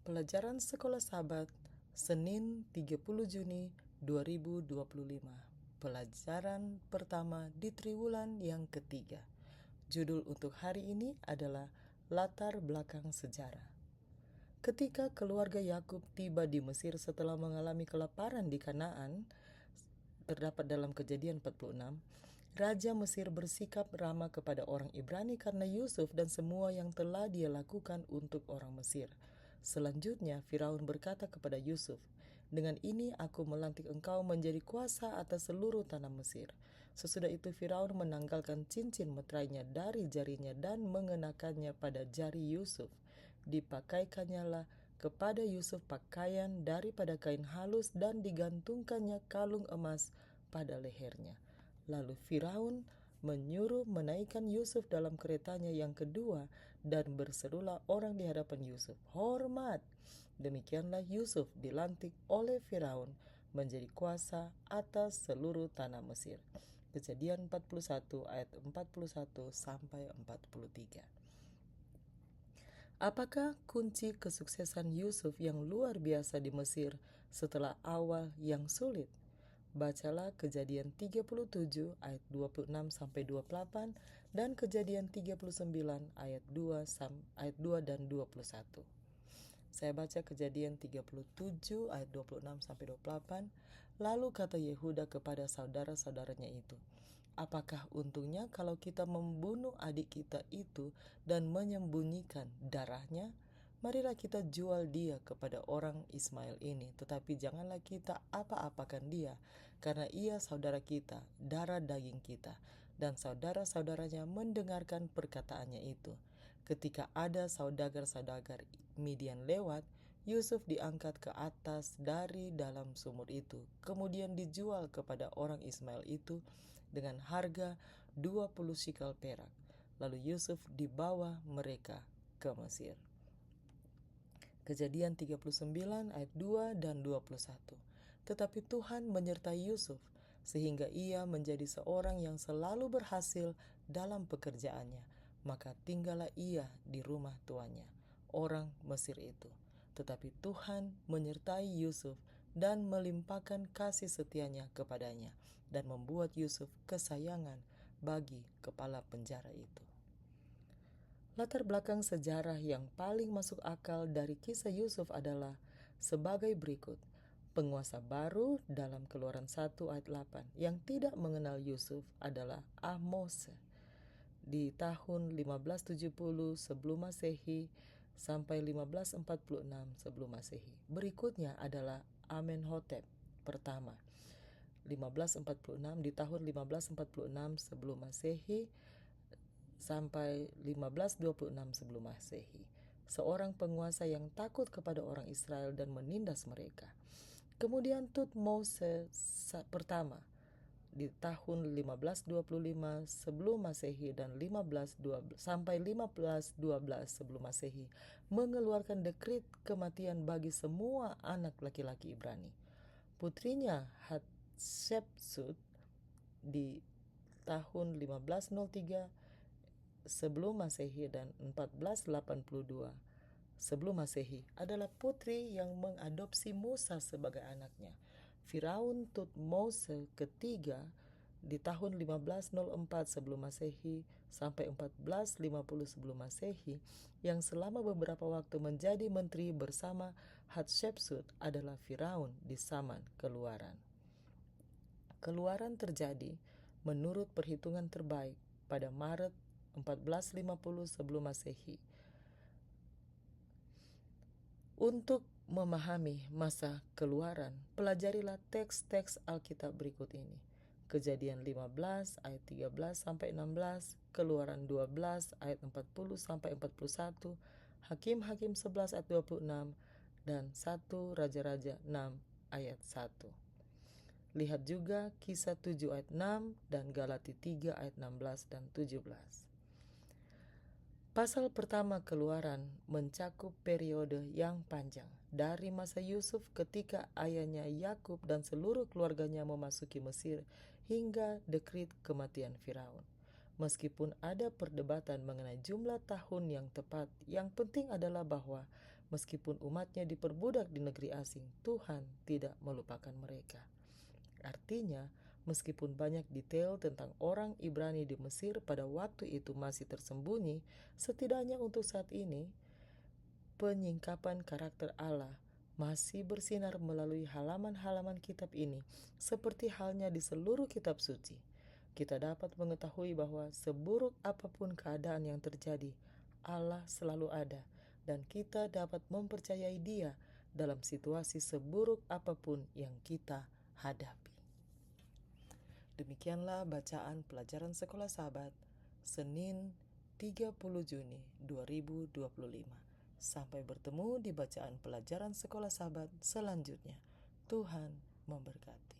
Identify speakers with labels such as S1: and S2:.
S1: Pelajaran Sekolah Sabat, Senin 30 Juni 2025. Pelajaran pertama di triwulan yang ketiga. Judul untuk hari ini adalah Latar Belakang Sejarah. Ketika keluarga Yakub tiba di Mesir setelah mengalami kelaparan di Kanaan, terdapat dalam Kejadian 46, Raja Mesir bersikap ramah kepada orang Ibrani karena Yusuf dan semua yang telah dia lakukan untuk orang Mesir. Selanjutnya, Firaun berkata kepada Yusuf, "Dengan ini aku melantik engkau menjadi kuasa atas seluruh tanah Mesir." Sesudah itu Firaun menanggalkan cincin meterainya dari jarinya dan mengenakannya pada jari Yusuf. Dipakaikannya kepada Yusuf pakaian daripada kain halus dan digantungkannya kalung emas pada lehernya. Lalu Firaun menyuruh menaikkan Yusuf dalam keretanya yang kedua dan berserulah orang di hadapan Yusuf, "Hormat!" Demikianlah Yusuf dilantik oleh Firaun menjadi kuasa atas seluruh tanah Mesir. Kejadian 41 ayat 41 sampai 43. Apakah kunci kesuksesan Yusuf yang luar biasa di Mesir setelah awal yang sulit? Bacalah Kejadian 37 ayat 26 sampai 28 dan Kejadian 39 ayat 2 dan 21. Saya baca Kejadian 37 ayat 26 sampai 28. Lalu kata Yehuda kepada saudara-saudaranya itu, "Apakah untungnya kalau kita membunuh adik kita itu dan menyembunyikan darahnya? Marilah kita jual dia kepada orang Ismail ini, tetapi janganlah kita apa-apakan dia, karena ia saudara kita, darah daging kita." Dan saudara-saudaranya mendengarkan perkataannya itu. Ketika ada saudagar-saudagar Midian lewat, Yusuf diangkat ke atas dari dalam sumur itu, kemudian dijual kepada orang Ismail itu dengan harga 20 shikal perak. Lalu Yusuf dibawa mereka ke Mesir. Kejadian 39 ayat 2 dan 21. Tetapi Tuhan menyertai Yusuf sehingga ia menjadi seorang yang selalu berhasil dalam pekerjaannya. Maka tinggallah ia di rumah tuannya, orang Mesir itu. Tetapi Tuhan menyertai Yusuf dan melimpahkan kasih setianya kepadanya dan membuat Yusuf kesayangan bagi kepala penjara itu. Latar belakang sejarah yang paling masuk akal dari kisah Yusuf adalah sebagai berikut. Penguasa baru dalam Keluaran 1 ayat 8 yang tidak mengenal Yusuf adalah Amos di tahun 1570 sebelum Masehi sampai 1546 sebelum Masehi. Berikutnya adalah Amenhotep pertama 1546 di tahun 1546 sebelum Masehi sampai 1526 sebelum Masehi. Seorang penguasa yang takut kepada orang Israel dan menindas mereka. Kemudian Tutmose pertama di tahun 1525 sebelum Masehi dan 1512 sampai 1512 sebelum Masehi mengeluarkan dekret kematian bagi semua anak laki-laki Ibrani. Putrinya Hatshepsut di tahun 1503 sebelum Masehi dan 1482 sebelum Masehi adalah putri yang mengadopsi Musa sebagai anaknya. Firaun Tutmose ketiga di tahun 1504 sebelum Masehi sampai 1450 sebelum Masehi yang selama beberapa waktu menjadi menteri bersama Hatshepsut adalah Firaun di zaman Keluaran. Keluaran terjadi menurut perhitungan terbaik pada Maret 1450 sebelum Masehi. Untuk memahami masa Keluaran, pelajarilah teks-teks Alkitab berikut ini. Kejadian 15 ayat 13 sampai 16, Keluaran 12 ayat 40 sampai 41, Hakim-Hakim 11 ayat 26 dan 1 Raja-Raja 6 ayat 1. Lihat juga Kisah 7 ayat 6 dan Galati 3 ayat 16 dan 17. Pasal pertama Keluaran mencakup periode yang panjang dari masa Yusuf ketika ayahnya Yakub dan seluruh keluarganya memasuki Mesir hingga dekret kematian Firaun. Meskipun ada perdebatan mengenai jumlah tahun yang tepat, yang penting adalah bahwa meskipun umatnya diperbudak di negeri asing, Tuhan tidak melupakan mereka. Artinya, meskipun banyak detail tentang orang Ibrani di Mesir pada waktu itu masih tersembunyi, setidaknya untuk saat ini, penyingkapan karakter Allah masih bersinar melalui halaman-halaman kitab ini, seperti halnya di seluruh kitab suci. Kita dapat mengetahui bahwa seburuk apapun keadaan yang terjadi, Allah selalu ada, dan kita dapat mempercayai Dia dalam situasi seburuk apapun yang kita hadapi. Demikianlah bacaan pelajaran Sekolah Sabat, Senin 30 Juni 2025. Sampai bertemu di bacaan pelajaran Sekolah Sabat selanjutnya. Tuhan memberkati.